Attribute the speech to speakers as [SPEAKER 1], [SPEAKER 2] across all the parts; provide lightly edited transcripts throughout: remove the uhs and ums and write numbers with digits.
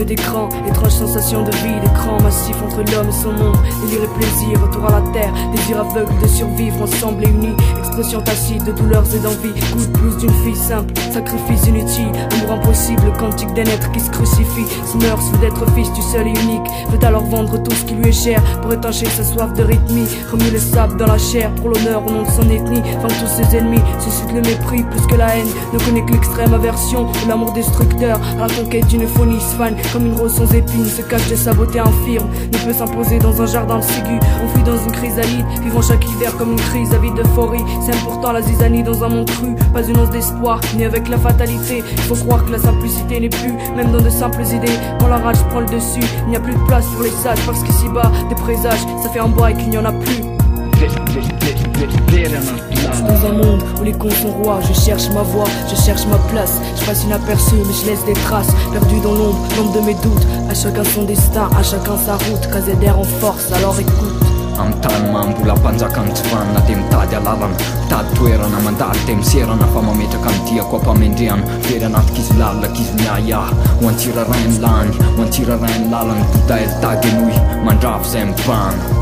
[SPEAKER 1] d'écran, étrange sensation de vie, d'écran massif entre l'homme et son monde. Délire et plaisir, retour à la terre, désir aveugle de survivre ensemble et unis. Expression tacite de douleurs et d'envie, coup de blues d'une fille simple, sacrifice inutile, amour impossible, cantique d'un être qui se crucifie. Se meurt, veut d'être fils du seul et unique, veut alors vendre tout ce qui lui est cher pour étancher sa soif de rythmie. Remue le sable dans la chair pour l'honneur au nom de son ethnie. Vend tous ses ennemis, suscite le mépris plus que la haine. Ne connaît que l'extrême aversion ou l'amour destructeur. À la conquête d'une faune se fane comme une rose sans épines, se cache de sa beauté infirme, ne peut s'imposer dans un jardin sigu. On fuit dans une chrysalide, vivant chaque hiver comme une crise avide d'euphorie. C'est important la zizanie dans un monde cru, pas une once d'espoir, ni avec la fatalité. Il faut croire que la simplicité n'est plus, même dans de simples idées. Quand la rage prend le dessus, il n'y a plus de place pour les sages, parce qu'ici-bas, des présages, ça fait un bail qu'il n'y en a plus. Dans un monde où les cons sont rois, je cherche ma voie, je cherche ma place. Je passe inaperçu mais je laisse des traces, perdu dans l'ombre de mes doutes. À chacun son destin, à chacun sa route. KZR en force, alors écoute.
[SPEAKER 2] Am tany mambola mpanjakany tsy vanina de mitady alalana, mitady toerana mandalo de miserana fa mametraka amin'ny diako ampamendrehana. Very anatik'izy lalina k'izy miahiahy, ho antsirarainy lany, ho antsirarainy lalana. Bodaely tagy enoy mandravo zay mibana.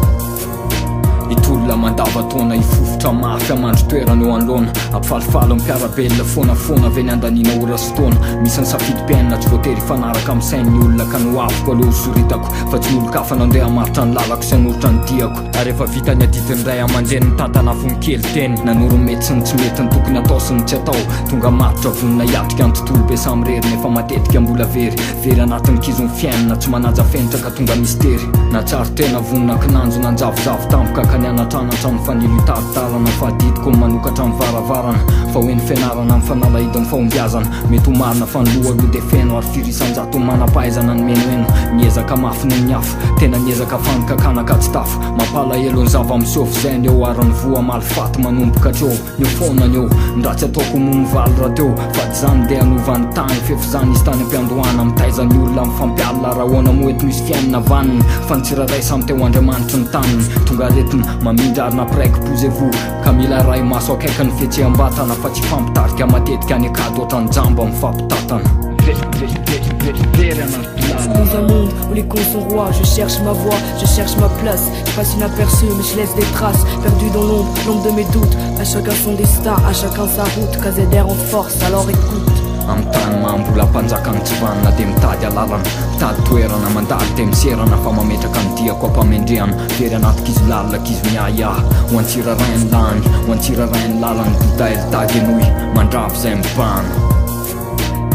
[SPEAKER 2] Itolona mandava-taona ifofotra mafy amandro toerana eo anoloana. Ampifalifaly ampiarabelona foana avy eny andanina ora sy taona. Misy ny safidy-piainana tsy voatery hifanaraka amin'ny sain'ny olona ka no avoko aloha soritako, fa tsy olo-kafa nandeha maritra ny lalako sy hanoritra ny diako. Ary efa vita ny adidiny ray aman-dreny ny tantana vonikely teny, nanoro mety sy ny tsy mety ny tokony atao sy ny tsy atao. Tonga maritra vonina hiatrika ny tontolo be samyreriny efa matetika mbola very anatin'ny kizony fiainana tsy manaja fenitra ka tonga mistery. Na tsary tena vonina kinanjo nanjavozavo tampoka ka nianatrana hatramin'ny fanilo taritarana. Fahadidiko ny manokatra amin'ny varavarana, fa hoe ny fianarana amin'ny fanalahidin'ny fahombiazana. Mety ho marina fa ny loha aloha de feno ary firisan-jato manam-pahaizana ny menoeno. Niezaka mafy ny afo, tena niezaka fanikakana ka tsy tafo. Mampalahelo ny zava-misofo zay ny eo ary ny voa malifaty manomboka hatreo. Ny eo foana ny eo, ny ratsy ataoko momovaly raha teo, fa tsy zany de anovany tany. Fefy zany izy tany ampiandohana, mitaiza ny olona mifampialina raha hoana moety misy fiainana vaniny. Fa ny tsiraray samy teo Andriamanitra ny taniny, tonga aretina mamindra ary nampiraiky posez-vous. Ka mila ray maso akaiky ny fihetseham-batana, fa tsy fampitarika matetika any akady ohatrany jamba mifampitatana.
[SPEAKER 1] Dans un monde où les cons sont rois, je cherche ma voie, je cherche ma place. Je passe inaperçu mais je laisse des traces, perdu dans l'ombre de mes doutes. À chacun son destin, à chacun sa route. KZR en force, alors écoute.
[SPEAKER 2] Am tany mambola mpanjakany tsy vanina de mitady alalana, mitady toerana mandalo de miserana fa mametraka ny diako ampamendrehana. Very anatik'izy lalina k'izy miahiahy, ho antsirarainy lany, ho antsirarainy lalana. Bodaely tagy enoy mandravo zay mibana.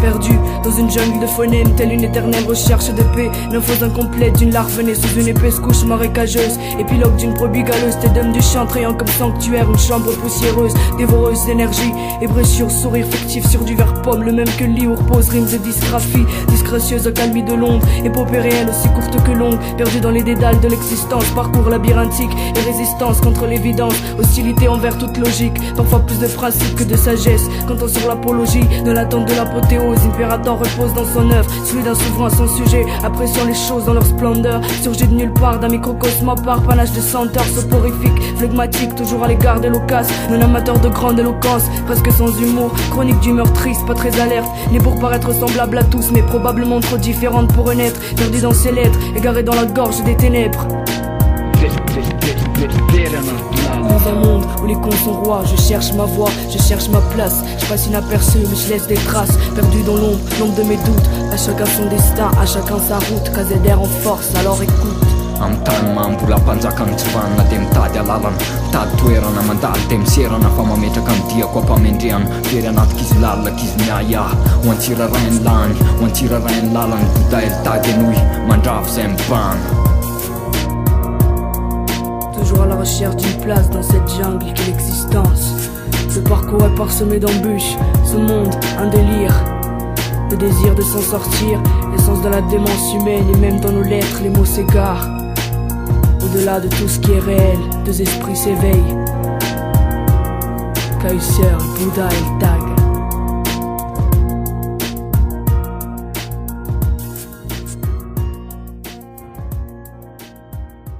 [SPEAKER 1] Perdu dans une jungle de phonèmes, telle une éternelle recherche de paix. Nymphose incomplète d'une larve née sous une épaisse couche marécageuse. Épilogue d'une brebis galeuse, tes dames du champ trayant comme sanctuaire. Une chambre poussiéreuse, dévoreuse d'énergie. Et brèche sourire fictif sur du verre pomme. Le même que le lit où repose rimes de dysgraphie. Disgracieuse accalmie de l'ombre, épopée réelle aussi courte que longue. Perdue dans les dédales de l'existence, parcours labyrinthique et résistance contre l'évidence. Hostilité envers toute logique, parfois plus de principe que de sagesse. Quand on sur l'apologie de l'attente de l'apothéose, impérator repose dans son œuvre, celui d'un souverain sans sujet, appréciant les choses dans leur splendeur. Surgit de nulle part d'un microcosme à part, panache de senteur soporifique, flegmatique, toujours à l'égard des loquaces. Non amateur de grande éloquence, presque sans humour, chronique d'humeur triste, pas très alerte. Né pour paraître semblable à tous, mais probablement trop différente pour renaître. Perdu dans ses lettres, égaré dans la gorge des ténèbres. Dans un monde où les cons sont rois, je cherche ma voie, je cherche ma place. Je passe inaperçu mais je laisse des traces, perdu dans l'ombre de mes doutes. À chacun son destin, à chacun sa route. KZR en force, alors écoute.
[SPEAKER 2] Am tany mambola mpanjakany tsy vanina de mitady alalana, mitady toerana mandalo de miserana fa mametraka ny diako ampamendrehana. Very anatik'izy lalina k'izy miahiahy, ho antsirarainy lany, ho antsirarainy lalana. Bodaely tagy enoy mandravo zay mibana.
[SPEAKER 1] Toujours à la recherche d'une place dans cette jungle qu'est l'existence. Le parcours est parsemé d'embûches, ce monde un délire. Le désir de s'en sortir, l'essence de la démence humaine. Et même dans nos lettres les mots s'égarent. Au-delà de tout ce qui est réel, deux esprits s'éveillent. Kaiser, Bouddha et le Tag.